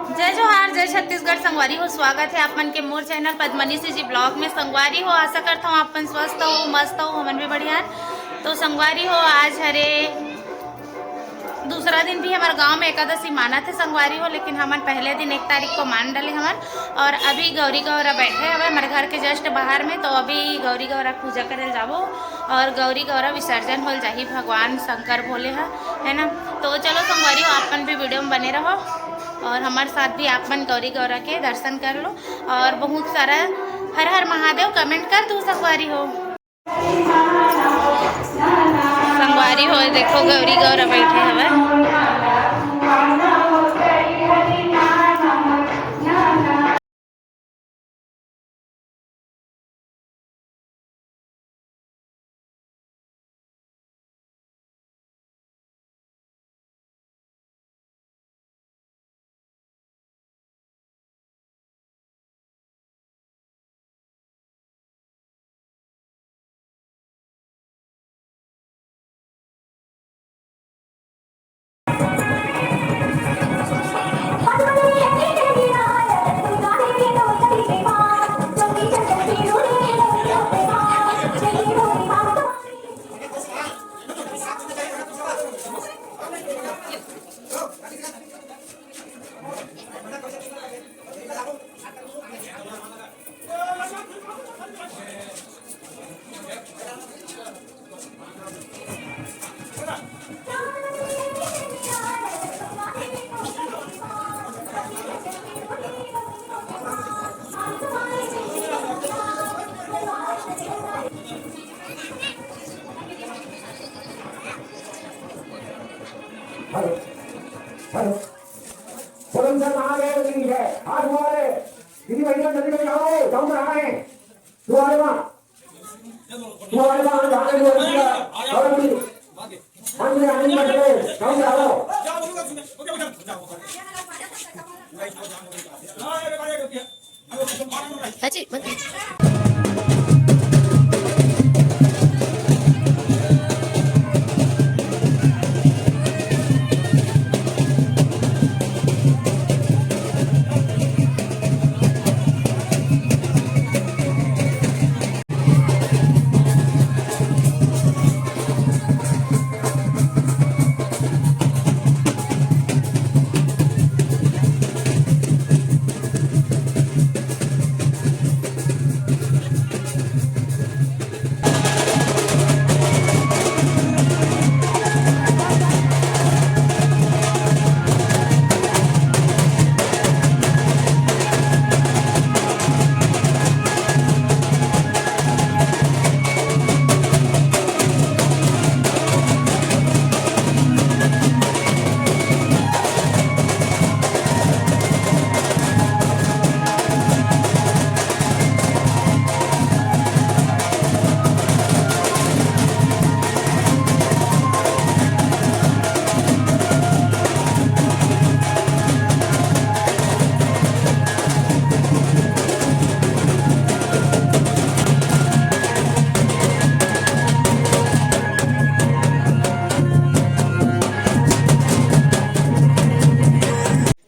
जय जोहार, जय छत्तीसगढ़। संगवारी हो, स्वागत है आप मन के मोर चैनल पद्मनीसी जी ब्लॉग में। संगवारी हो, आशा करता हूँ आप मन स्वस्थ हो, मस्त हो, हमन भी बढ़िया। तो संगवारी हो, आज हरे दूसरा दिन भी हमारे गांव में एकादशी माना थे संगवारी हो, लेकिन हमन पहले दिन 1 तारीख को मान डाले हमन। और अभी गौरी गौरा बैठे हवे हमारे घर के जस्ट बाहर में। तो अभी गौरी गौरा पूजा करे जाबो और गौरी गौरा विसर्जन हो जाही भगवान शंकर भोले है ना। तो चलो संगवारी हो, आपन भी वीडियो में बने रहो और हमारे साथ भी आप मन गौरी गौरा के दर्शन कर लो। और बहुत सारा हर हर महादेव कमेंट कर दो संगवारी हो। संगवारी हो, देखो गौरी गौरा बैठे हवे। सर महादेव जी है। हाथ हमारे दीदी भैया जल्दी में आओ, दम रहा है तुम्हारे वहाँ जाने दो और भी अंदर आने में चले दम रहो। सच्ची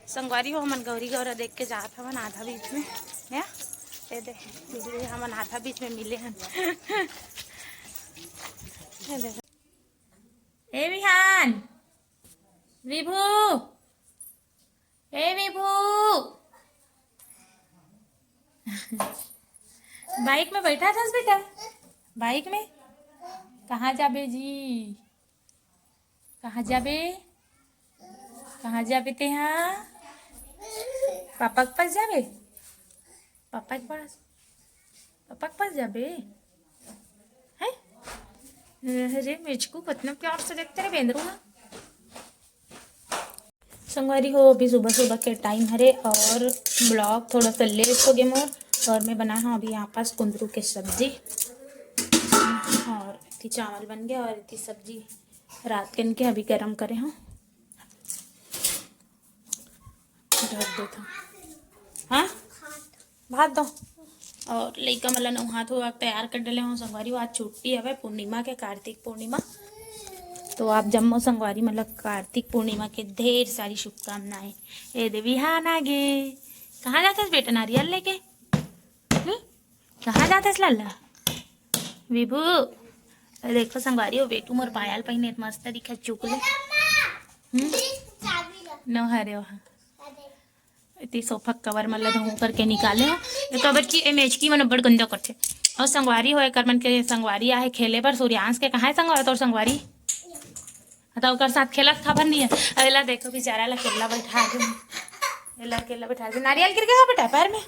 संगवारी हो, हमन गौरी गौरा देख के जात हवन आधा बीच में है। ये देख दीदी हमन आधा बीच में मिले हन। ए विहान, विभू, ए विभू, बाइक में बैठा था बेटा? बाइक में कहाँ जाबे जी? कहाँ जाबे? कहाँ जाबे ते? हाँ, पापा के पास जाबे? पापा के पास जाबे है? अरे मुझको कितना प्यार से देखते रहे बेंद्रू ना। संगवारी हो, अभी सुबह सुबह के टाइम हरे और ब्लॉग थोड़ा सा लेट हो गया मोर। और मैं बनाया हूँ अभी यहाँ पास कुंदरू के सब्जी और इतनी चावल बन गया और इतनी सब्जी रात के इनके अभी गरम करे हूँ। ढक देता हूँ, हाँ भात दो। और लइका मला नौ हाथ हो तैयार कर डले हूँ। संगवारी आज छुट्टी हवे पूर्णिमा के, कार्तिक पूर्णिमा। तो आप जम्मू संगवारी मतलब कार्तिक पूर्णिमा के ढेर सारी शुभकामनाएं। ए देवी हान आगे कहाँ जाता है बेटा नारियल लेके? कहाँ जाता है लल्ला विभू? देखो संगवारी हो बेटू मोर पायल पहने मस्त दिखा चुकले न हरे वहाँ इतनी सोफा कवर मतलब धो करके निकाले हो ये कवर की इमेज की मन बड़ गंदा करते। और संगवारी हो कर मन के संगवारी आहे खेले पर सूर्यांश के कहाँ है संगवारी तोर संगवारी तो ओकर साथ खेलत खबर नहीं है। अला देखो बेचारा ला केला बैठा दे एला केला बैठा दे नारियल गिर गया बेटा पैर में।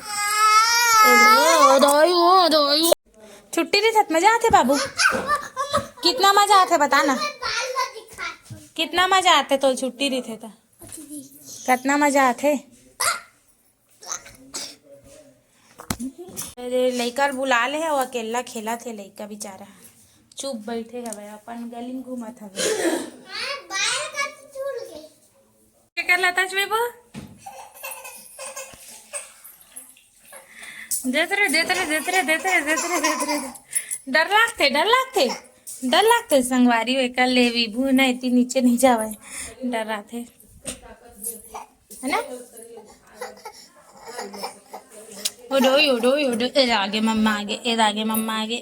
ओ दो छुट्टी नहीं थत मजा आते बाबू कितना मजा आते बता ना कितना मजा आते तो छुट्टी रही थे तो कितना मजा आते। लइका बुला ले है वो अकेला खेला थे लइका बेचारा चुप बैठे हवे अपन गली में घूमत हवे क्या कर लाता बेबो देते डर लागते संगवारी एक ले विभू ना इतनी नीचे नहीं जावे डर रहा थे है ना। ओडो ओडो ओडो आगे मम्मा आगे मम्मा आगे